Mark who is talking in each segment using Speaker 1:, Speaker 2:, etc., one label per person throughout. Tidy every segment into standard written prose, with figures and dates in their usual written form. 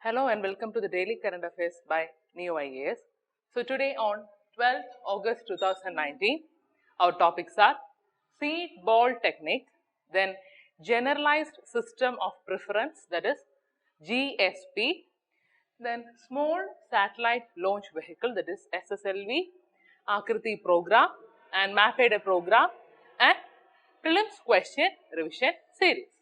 Speaker 1: Hello and welcome to the Daily Current Affairs by NEO IAS. So today on 12th August 2019, our topics are seed ball technique, then generalized system of preference, that is GSP, then small satellite launch vehicle, that is SSLV, ARCTI Program and MAPEDA Program, and Prelims Question Revision Series.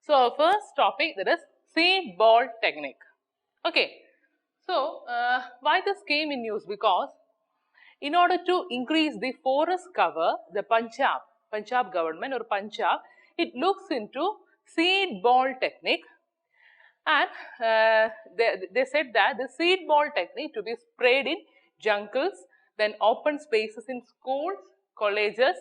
Speaker 1: So our first topic, that is seed ball technique. Okay, so why this came in news? Because in order to increase the forest cover, the Punjab government or Punjab, it looks into seed ball technique, and they said that the seed ball technique to be sprayed in jungles, then open spaces in schools, colleges,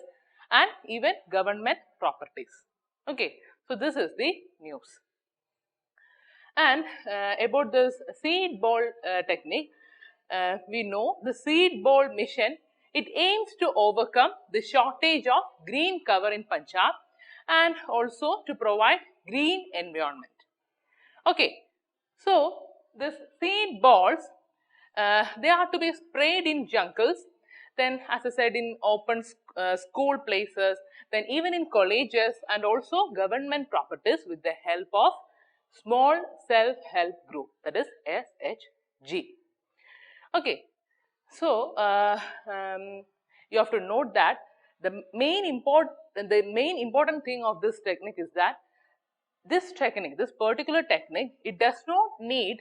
Speaker 1: and even government properties. Okay, so this is the news. And about this seed ball technique, we know the seed ball mission, it aims to overcome the shortage of green cover in Punjab and also to provide green environment. Okay, so this seed balls, they are to be sprayed in jungles, then as I said in open school places, then even in colleges and also government properties with the help of small self-help group, that is SHG. Okay, so you have to note that the main important thing of this technique is that this particular technique, it does not need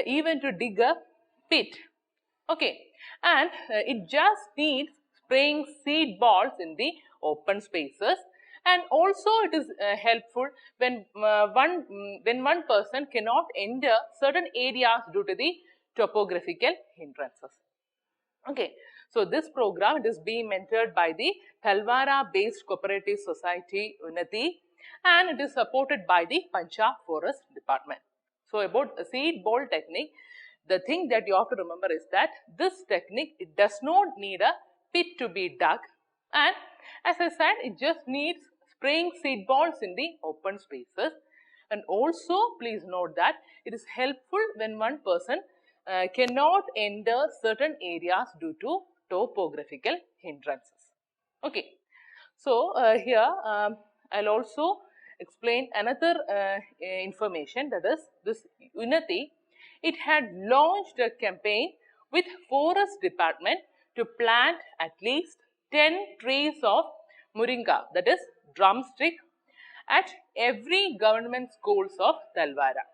Speaker 1: even to dig a pit. Okay, and it just needs spraying seed balls in the open spaces, and also it is helpful when one person cannot enter certain areas due to the topographical hindrances. Okay, so this program, it is being mentored by the Talwara based cooperative society Unnati, and it is supported by the Punjab Forest Department. So about a seed ball technique, the thing that you have to remember is that this technique, it does not need a pit to be dug, and as I said, it just needs spraying seed balls in the open spaces. And also please note that it is helpful when one person cannot enter certain areas due to topographical hindrances. Okay, so here I'll also explain another information, that is this Unnati, it had launched a campaign with Forest Department to plant at least 10 trees of Moringa, that is drumstick, at every government schools of Talwara.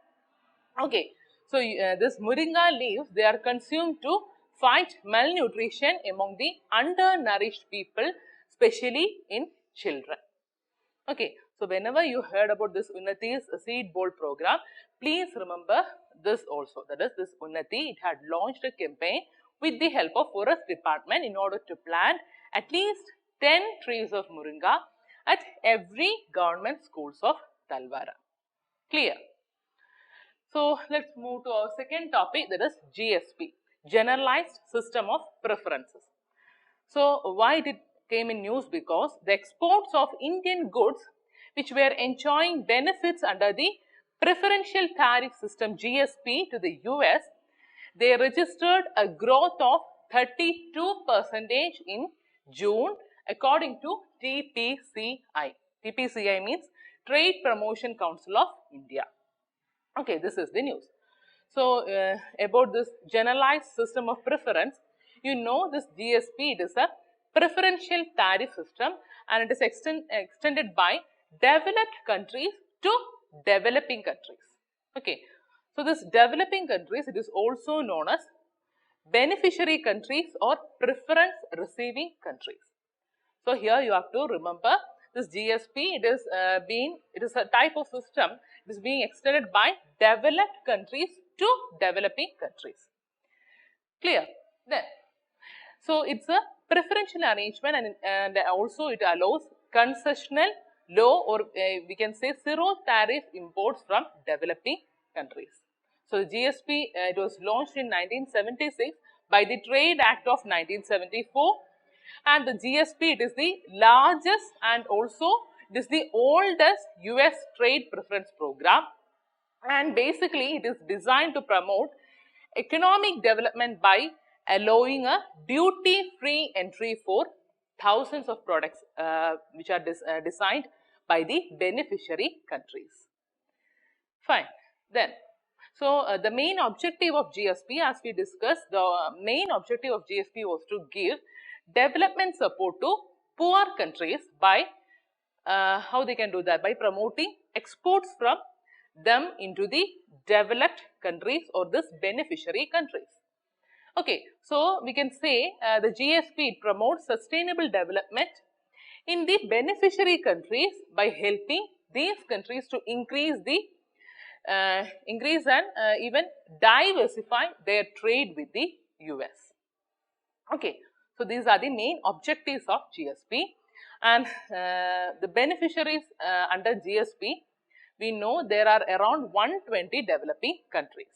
Speaker 1: Okay, so this Moringa leaves, they are consumed to fight malnutrition among the undernourished people, especially in children. Okay, so whenever you heard about this Unnati's seed ball program, please remember this also, that is this Unnati, it had launched a campaign with the help of Forest Department in order to plant at least 10 trees of Moringa at every government schools of Talwara. Clear? So let's move to our second topic, that is GSP, Generalized System of Preferences. So why it came in news? Because the exports of Indian goods which were enjoying benefits under the preferential tariff system GSP to the US, they registered a growth of 32% in June according to TPCI. TPCI means Trade Promotion Council of India. Okay, this is the news. So about this generalized system of preference, you know this GSP, it is a preferential tariff system and it is extended by developed countries to developing countries. Okay, so this developing countries, it is also known as beneficiary countries or preference receiving countries. So here you have to remember this GSP, it is a type of system, it is being extended by developed countries to developing countries. Clear? Then, so it's a preferential arrangement, and also it allows concessional low or we can say zero tariff imports from developing countries. So the GSP, it was launched in 1976 by the Trade Act of 1974, and the GSP, it is the largest and also it is the oldest US trade preference program, and basically it is designed to promote economic development by allowing a duty-free entry for thousands of products which are designed by the beneficiary countries. Fine. Then, so the main objective of GSP, as we discussed, the main objective of GSP was to give development support to poor countries by how they can do that? By promoting exports from them into the developed countries or this beneficiary countries. Okay, so we can say the GSP promotes sustainable development in the beneficiary countries by helping these countries to increase and even diversify their trade with the US. Okay, so these are the main objectives of GSP, and the beneficiaries under GSP, we know there are around 120 developing countries.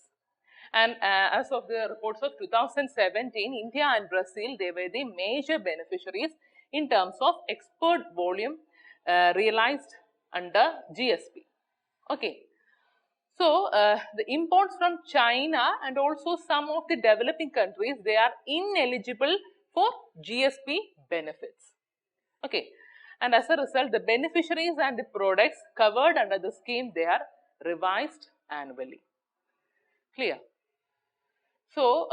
Speaker 1: And as of the reports of 2017, India and Brazil, they were the major beneficiaries in terms of export volume realized under GSP. Okay. So, the imports from China and also some of the developing countries, they are ineligible for GSP benefits. Okay. And as a result, the beneficiaries and the products covered under the scheme, they are revised annually. Clear? So,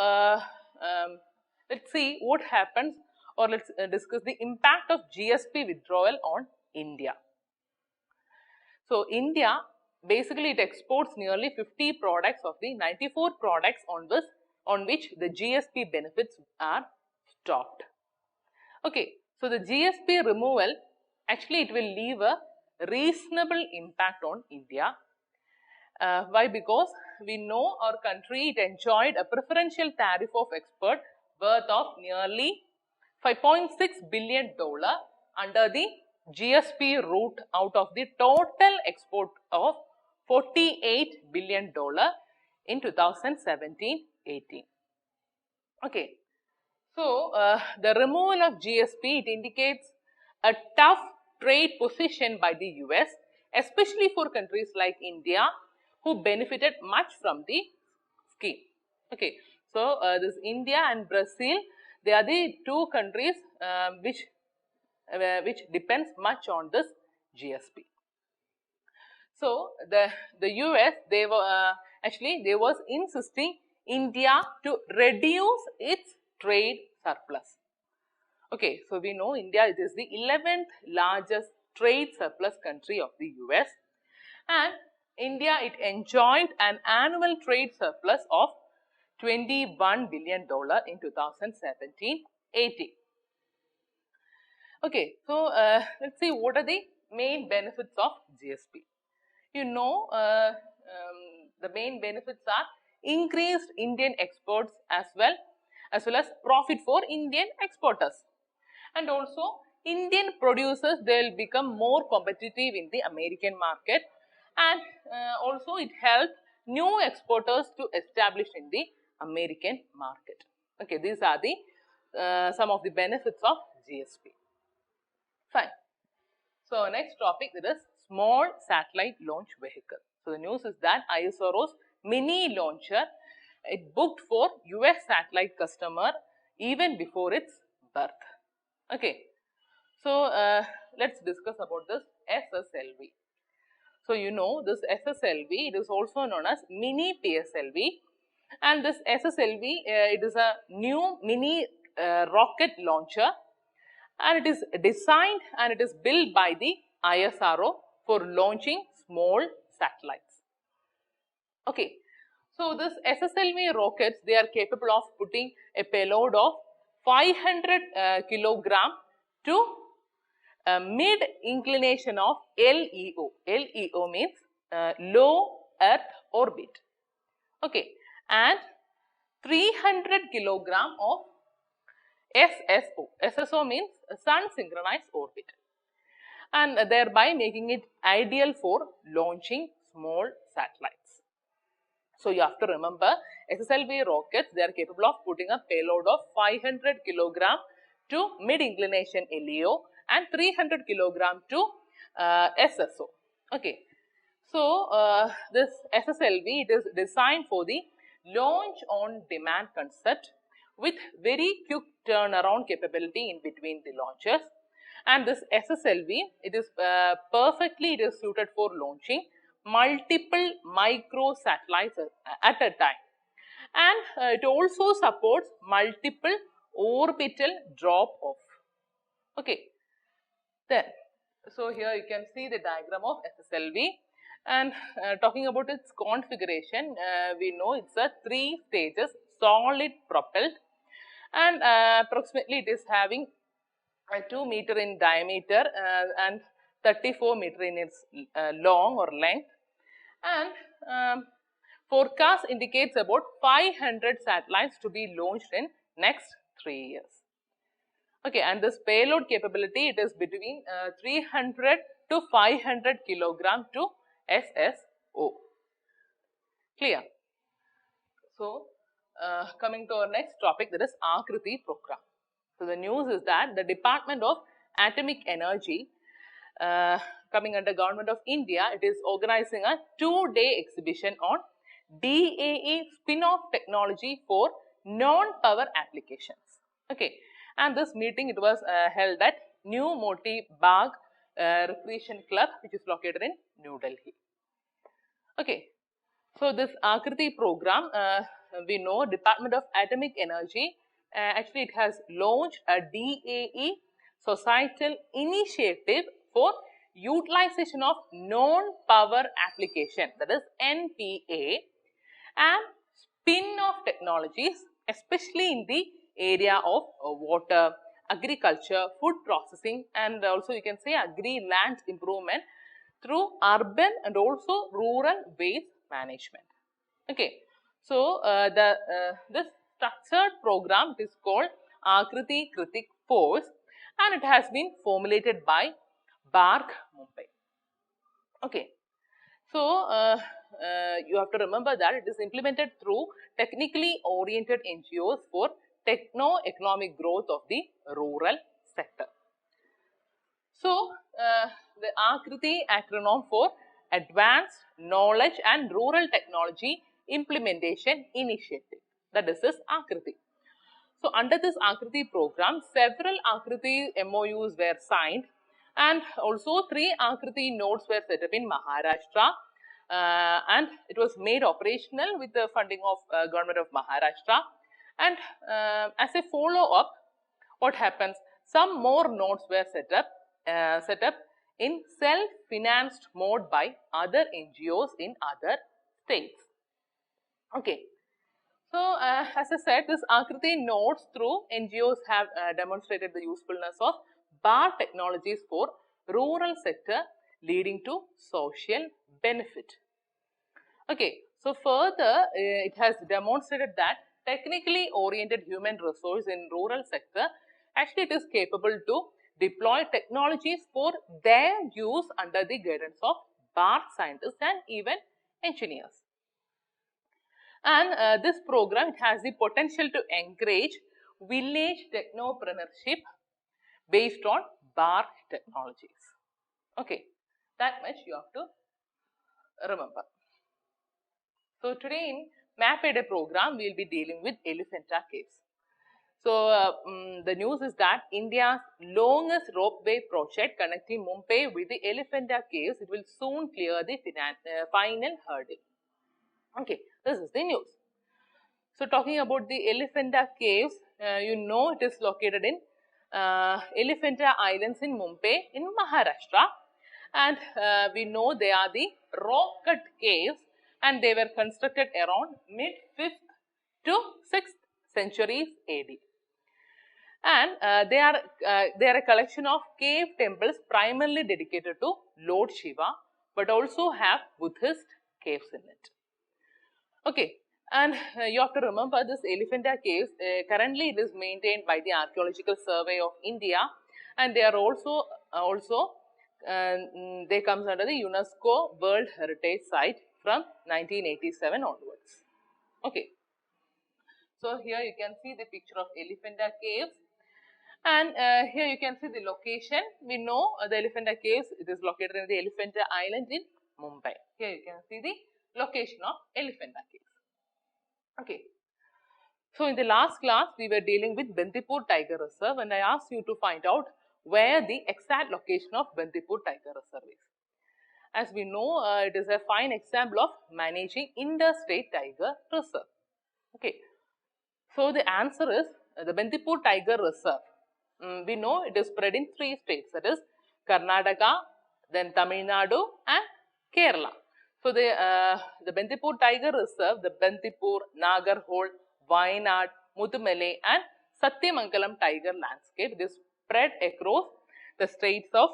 Speaker 1: let's see what happens, or let's discuss the impact of GSP withdrawal on India. So, India basically it exports nearly 50 products of the 94 products on which the GSP benefits are stopped. Okay, so the GSP removal, actually it will leave a reasonable impact on India. Why? Because we know our country, it enjoyed a preferential tariff of export worth of nearly $5.6 billion under the GSP route out of the total export of $48 billion in 2017-18. Okay. So, the removal of GSP, it indicates a tough trade position by the US, especially for countries like India, who benefited much from the scheme. Okay. So, this India and Brazil, they are the two countries which depends much on this GSP. So, the US, they were they was insisting India to reduce its trade surplus. Okay, so we know India, it is the 11th largest trade surplus country of the US, and India, it enjoyed an annual trade surplus of $21 billion in 2017-18. Okay, so let's see what are the main benefits of GSP. You know, the main benefits are increased Indian exports as well as profit for Indian exporters, and also Indian producers, they will become more competitive in the American market, and also it helps new exporters to establish in the American market. Okay, these are the some of the benefits of GSP. Fine. So, next topic, that is small satellite launch vehicle. So, the news is that ISRO's mini launcher, it booked for US satellite customer even before its birth. Okay. So, let's discuss about this SSLV. So, you know this SSLV, it is also known as mini PSLV, and this SSLV, it is a new mini rocket launcher, and it is designed and it is built by the ISRO for launching small satellites. Okay. So, this SSLV rockets, they are capable of putting a payload of 500 kilogram to mid inclination of LEO. LEO means low Earth orbit. Okay. And 300 kilogram of SSO. SSO means sun synchronized orbit, and thereby making it ideal for launching small satellites. So, you have to remember SSLV rockets, they are capable of putting a payload of 500 kilogram to mid inclination LEO and 300 kilogram to SSO. Okay. So, this SSLV, it is designed for the launch on demand concept with very quick turnaround capability in between the launches. And this SSLV, it is perfectly suited for launching multiple micro satellites at a time. And it also supports multiple orbital drop-off. Okay. Then, so here you can see the diagram of SSLV, and talking about its configuration, we know it's a 3 stages solid propelled, and approximately it is having 2 meter in diameter and 34 meter in its long or length, and forecast indicates about 500 satellites to be launched in next 3 years. Okay, and this payload capability, it is between 300 to 500 kilogram to SSO. Clear? So, coming to our next topic, that is ARCTI Program. So, the news is that the Department of Atomic Energy, coming under Government of India, it is organizing a 2-day exhibition on DAE spin-off technology for non-power applications. Okay, and this meeting, it was held at New Moti Bagh Recreation Club, which is located in New Delhi. Okay, so this ARCTI program, we know Department of Atomic Energy, actually it has launched a DAE societal initiative for utilization of non-power application, that is NPA, and spin-off technologies, especially in the area of water, agriculture, food processing, and also you can say agri-land improvement through urban and also rural waste management. Okay, so this structured program is called ARCTI Kritik Force, and it has been formulated by BARC Mumbai. Okay, so you have to remember that it is implemented through technically oriented NGOs for techno-economic growth of the rural sector. So, the ARCTI acronym for Advanced Knowledge and Rural Technology Implementation Initiative, that is this ARCTI. So, under this ARCTI program, several ARCTI MOUs were signed, and also 3 ARCTI nodes were set up in Maharashtra, and it was made operational with the funding of Government of Maharashtra. And as a follow-up, what happens? Some more nodes were set up in self-financed mode by other NGOs in other states. Okay. So, as I said, this ARCTI nodes through NGOs have demonstrated the usefulness of BAR technologies for rural sector, leading to social benefit. Okay. So, further, it has demonstrated that technically oriented human resource in rural sector, actually it is capable to deploy technologies for their use under the guidance of BAR scientists and even engineers. And this program, it has the potential to encourage village technopreneurship based on BAR technologies. Okay, that much you have to remember. So, today in MapAD program, we will be dealing with Elephanta caves. So, the news is that India's longest ropeway project connecting Mumbai with the Elephanta caves, it will soon clear the final hurdle. Okay, this is the news. So, talking about the Elephanta caves, you know it is located in Elephanta Islands in Mumbai in Maharashtra, and we know they are the rock-cut caves, and they were constructed around mid-5th to 6th centuries AD. And they are a collection of cave temples primarily dedicated to Lord Shiva, but also have Buddhist caves in it. Okay, and you have to remember this Elephanta caves, currently it is maintained by the Archaeological Survey of India, and they are also they comes under the UNESCO World Heritage Site from 1987 onwards. Okay. So, here you can see the picture of Elephanta caves, and here you can see the location. We know the Elephanta caves, it is located in the Elephanta Island in Mumbai. Here you can see the location of Elephanta Caves. Okay. So in the last class, we were dealing with Bandipur Tiger Reserve, and I asked you to find out where the exact location of Bandipur Tiger Reserve is. As we know, it is a fine example of managing interstate tiger reserve. Okay. So the answer is the Bandipur Tiger Reserve. We know it is spread in 3 states, that is Karnataka, then Tamil Nadu and Kerala. So the Bandipur Tiger Reserve, the Bandipur, Nagarhole, Wayanad, Mudumale and Satyamangalam tiger landscape, it is spread across the states of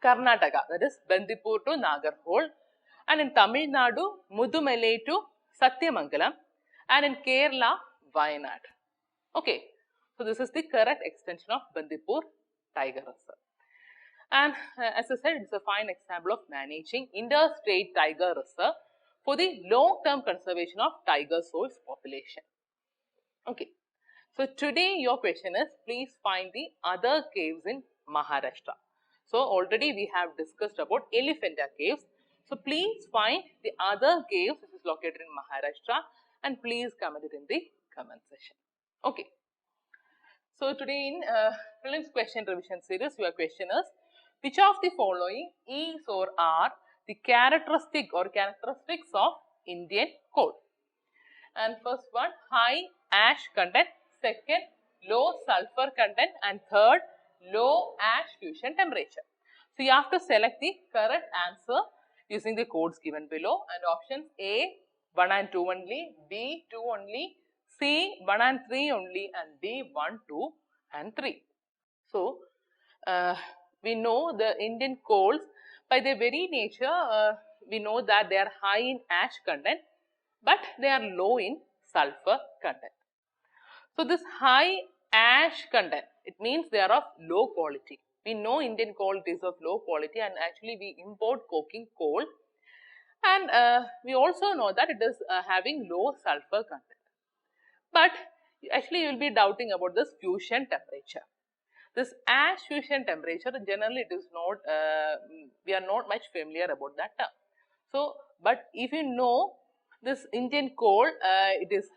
Speaker 1: Karnataka, that is Bandipur to Nagarhole, and in Tamil Nadu, Mudumale to Satyamangalam, and in Kerala, Wayanad. Okay, so this is the correct extension of Bandipur Tiger Reserve. And as I said, it's a fine example of managing interstate tiger reserve for the long-term conservation of tiger source population. Okay, so today your question is, please find the other caves in Maharashtra. So already we have discussed about Elephanta Caves. So please find the other caves which is located in Maharashtra and please comment it in the comment section. Okay. So today in Prelims question revision series, your question is, which of the following is or are the characteristics of Indian coal? And first one, high ash content, second, low sulfur content, and third, low ash fusion temperature. So you have to select the correct answer using the codes given below, and options A 1 and 2 only, B 2 only, C 1 and 3 only, and D 1, 2 and 3. So we know the Indian coals by their very nature, we know that they are high in ash content, but they are low in sulfur content. So this high ash content, it means they are of low quality. We know Indian coal is of low quality, and actually we import coking coal, and we also know that it is having low sulfur content. But actually you will be doubting about this fusion temperature. This ash fusion temperature, generally it is not, we are not much familiar about that term. So, but if you know this Indian coal, it is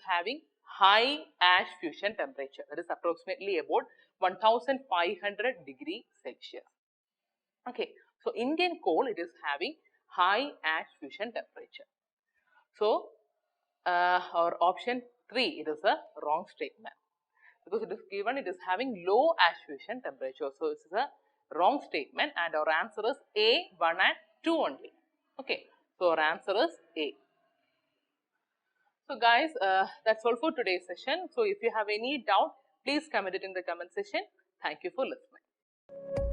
Speaker 1: having high ash fusion temperature, that is approximately about 1500 degrees Celsius. Okay, so Indian coal, it is having high ash fusion temperature. So, our option 3, it is a wrong statement, because it is given it is having low ash fusion temperature. So, this is a wrong statement, and our answer is A 1 and 2 only. Okay, so our answer is A. So guys, that's all for today's session. So if you have any doubt, please comment it in the comment section. Thank you for listening.